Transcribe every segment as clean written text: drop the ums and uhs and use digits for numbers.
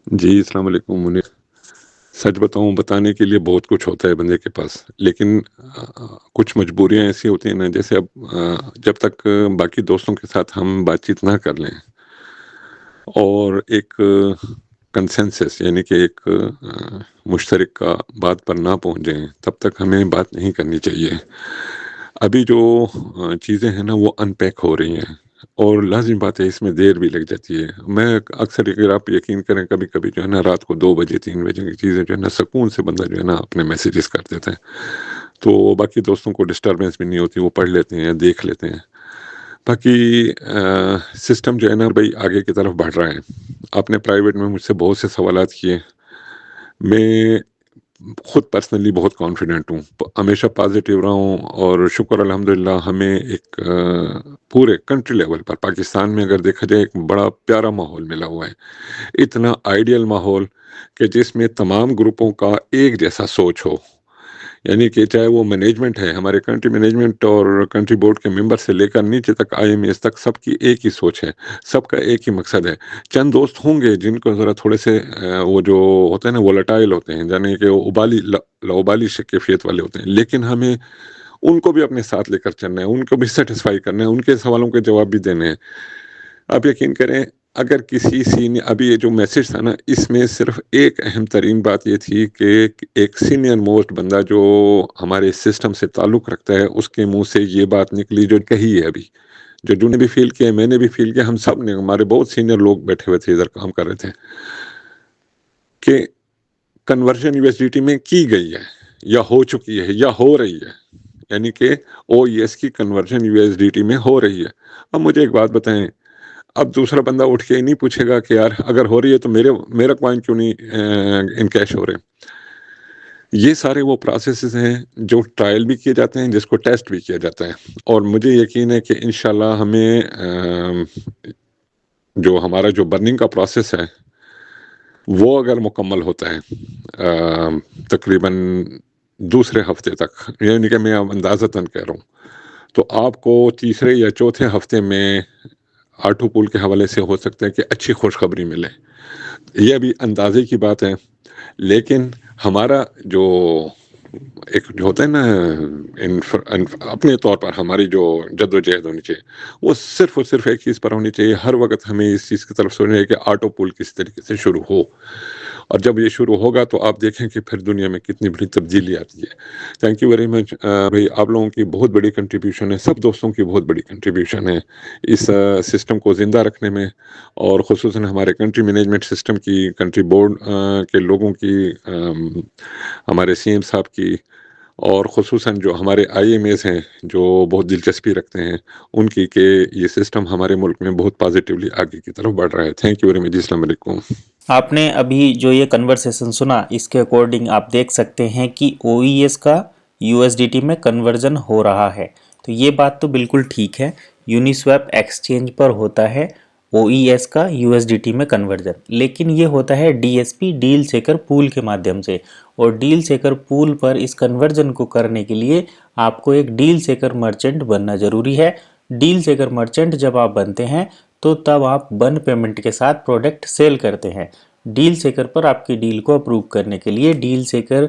جی السلام علیکم منیر. سچ بتاؤں بتانے کے لیے بہت کچھ ہوتا ہے بندے کے پاس، لیکن کچھ مجبوریاں ایسی ہوتی ہیں نا، جیسے اب جب تک باقی دوستوں کے ساتھ ہم بات چیت نہ کر لیں اور ایک کنسنسس یعنی کہ ایک مشترک کا بات پر نہ پہنچ جائیں، تب تک ہمیں بات نہیں کرنی چاہیے. ابھی جو چیزیں ہیں نا وہ ان پیک ہو رہی ہیں، اور لازم بات ہے اس میں دیر بھی لگ جاتی ہے. میں اکثر اگر آپ یقین کریں کبھی کبھی جو ہے نا رات کو 2 بجے 3 بجے کی چیزیں جو ہے نا سکون سے بندہ جو ہے نا اپنے میسیجز کر دیتے ہیں، تو باقی دوستوں کو ڈسٹربنس بھی نہیں ہوتی، وہ پڑھ لیتے ہیں دیکھ لیتے ہیں. باقی سسٹم جو ہے نا بھائی آگے کی طرف بڑھ رہا ہے. آپ نے پرائیویٹ میں مجھ سے بہت سے سوالات کیے. میں خود پرسنلی بہت کانفیڈنٹ ہوں، ہمیشہ پازیٹیو رہا ہوں، اور شکر الحمدللہ ہمیں ایک پورے کنٹری لیول پر پاکستان میں اگر دیکھا جائے ایک بڑا پیارا ماحول ملا ہوا ہے. اتنا آئیڈیل ماحول کہ جس میں تمام گروپوں کا ایک جیسا سوچ ہو، یعنی کہ چاہے وہ مینجمنٹ ہے، ہمارے کنٹری مینجمنٹ اور کنٹری بورڈ کے ممبر سے لے کر نیچے تک آئی ایم ایس تک، سب کی ایک ہی سوچ ہے، سب کا ایک ہی مقصد ہے. چند دوست ہوں گے جن کو ذرا تھوڑے سے وہ جو ہوتے ہیں نا وولٹائل ہوتے ہیں، یعنی کہ ابالی کیفیت والے ہوتے ہیں، لیکن ہمیں ان کو بھی اپنے ساتھ لے کر چلنا ہے، ان کو بھی سیٹسفائی کرنا ہے، ان کے سوالوں کے جواب بھی دینے ہیں. آپ یقین کریں اگر کسی ابھی یہ جو میسج تھا نا، اس میں صرف ایک اہم ترین بات یہ تھی کہ ایک سینئر موسٹ بندہ جو ہمارے سسٹم سے تعلق رکھتا ہے اس کے منہ سے یہ بات نکلی جو کہی ہے ابھی، جو نے بھی فیل کیا، میں نے بھی فیل کیا، ہم سب نے، ہمارے بہت سینئر لوگ بیٹھے ہوئے تھے ادھر کام کر رہے تھے، کہ conversion U S D T میں کی گئی ہے یا ہو چکی ہے یا ہو رہی ہے، یعنی کہ او ای ایس کی conversion U S D T میں ہو رہی ہے. اب مجھے ایک بات بتائیں، اب دوسرا بندہ اٹھ کے نہیں پوچھے گا کہ یار اگر ہو رہی ہے تو میرا کوائن کیوں نہیں انکیش ہو رہے. یہ سارے وہ پروسیسز ہیں جو ٹرائل بھی کیے جاتے ہیں، جس کو ٹیسٹ بھی کیا جاتا ہے، اور مجھے یقین ہے کہ انشاءاللہ ہمیں جو ہمارا جو برننگ کا پروسیس ہے وہ اگر مکمل ہوتا ہے تقریباً دوسرے ہفتے تک، یعنی کہ میں اب اندازتاً کہہ رہا ہوں، تو آپ کو تیسرے یا چوتھے ہفتے میں آٹو پول کے حوالے سے ہو سکتا ہے کہ اچھی خوشخبری ملے. یہ ابھی اندازے کی بات ہے، لیکن ہمارا جو ایک جو ہوتا ہے نا اپنے طور پر ہماری جو جد و جہد ہونی چاہیے، وہ صرف اور صرف ایک چیز پر ہونی چاہیے. ہر وقت ہمیں اس چیز کی طرف سوچنا ہے کہ آٹو پول کس طریقے سے شروع ہو، اور جب یہ شروع ہوگا تو آپ دیکھیں کہ پھر دنیا میں کتنی بڑی تبدیلی آتی ہے. تھینک یو ویری مچ بھائی، آپ لوگوں کی بہت بڑی کنٹریبیوشن ہے، سب دوستوں کی بہت بڑی کنٹریبیوشن ہے اس سسٹم کو زندہ رکھنے میں، اور خصوصاً ہمارے کنٹری مینجمنٹ سسٹم کی، کنٹری بورڈ کے لوگوں کی، ہمارے سی ایم صاحب کی، اور خصوصاً جو ہمارے آئی ایم ایز ہیں جو بہت دلچسپی رکھتے ہیں ان کی، کہ یہ سسٹم ہمارے ملک میں بہت پازیٹیولی آگے کی طرف بڑھ رہا ہے. Thank you very much. السلام علیکم. آپ نے ابھی جو یہ کنورسیشن سنا، اس کے اکارڈنگ آپ دیکھ سکتے ہیں کہ او ای ایس کا یو ایس ڈی ٹی میں کنورژن ہو رہا ہے. تو یہ بات تو بالکل ٹھیک ہے، یونیسویپ ایکسچینج پر ہوتا ہے او ای ایس کا یو ایس ڈی ٹی میں کنورژن، لیکن یہ ہوتا ہے ڈی ایس پی ڈیل سیکر پول کے مادھیم سے، اور ڈیل سیکر پول پر اس کنورژن کو کرنے کے لیے آپ کو ایک ڈیل سیکر مرچنٹ بننا ضروری ہے. ڈیل سیکر مرچنٹ جب آپ بنتے ہیں تو تب آپ بن پیمنٹ کے ساتھ پروڈکٹ سیل کرتے ہیں. ڈیل سیکر پر آپ کی ڈیل کو اپروو کرنے کے لیے ڈیل سیکر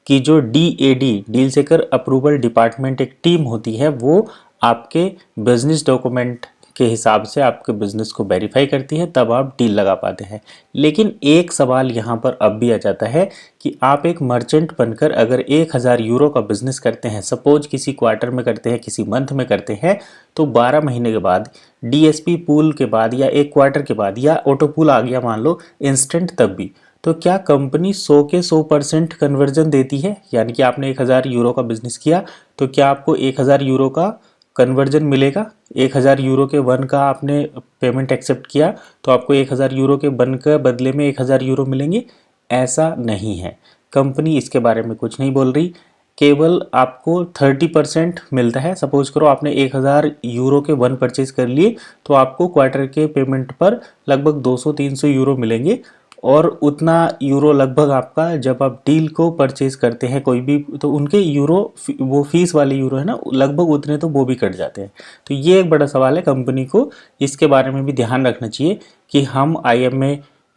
کی جو D A D deal seeker approval department ایک ٹیم ہوتی ہے، وہ آپ کے بزنس ڈاکومنٹ کے حساب سے آپ کے بزنس کو ویریفائی کرتی ہے، تب آپ ڈیل لگا پاتے ہیں. لیکن ایک سوال یہاں پر اب بھی آ جاتا ہے کہ آپ ایک مرچنٹ بن کر اگر 1000 یورو کا بزنس کرتے ہیں، سپوز کسی کوارٹر میں کرتے ہیں، کسی منتھ میں کرتے ہیں، تو 12 مہینے کے بعد ڈی ایس پی پول کے بعد یا ایک کوارٹر کے بعد یا آٹو پول آ گیا مان لو انسٹنٹ، تب بھی تو کیا کمپنی 100 کے 100% کنورژن دیتی ہے؟ یعنی کہ آپ نے 1000 یورو کا بزنس کیا تو کیا آپ کو 1000 یورو کا کنورژن ملے گا؟ 1000 یورو کے ون کا آپ نے پیمنٹ ایکسیپٹ کیا تو آپ کو 1000 یورو کے ون کے بدلے میں 1000 یورو ملیں گے؟ ایسا نہیں ہے، کمپنی اس کے بارے میں کچھ نہیں بول رہی. کیول آپ کو 30% ملتا ہے. سپوز کرو آپ نے 1000 یورو کے ون پرچیز کر لیے تو آپ کو کوارٹر کے پیمنٹ پر لگ بھگ 200-300 یورو ملیں گے، اور اتنا یورو لگ بھگ آپ کا جب آپ ڈیل کو پرچیز کرتے ہیں کوئی بھی، تو ان کے یورو وہ فیس والے یورو ہے نا، لگ بھگ اتنے تو وہ بھی کٹ جاتے ہیں. تو یہ ایک بڑا سوال ہے، کمپنی کو اس کے بارے میں بھی دھیان رکھنا چاہیے کہ ہم آئی ایم اے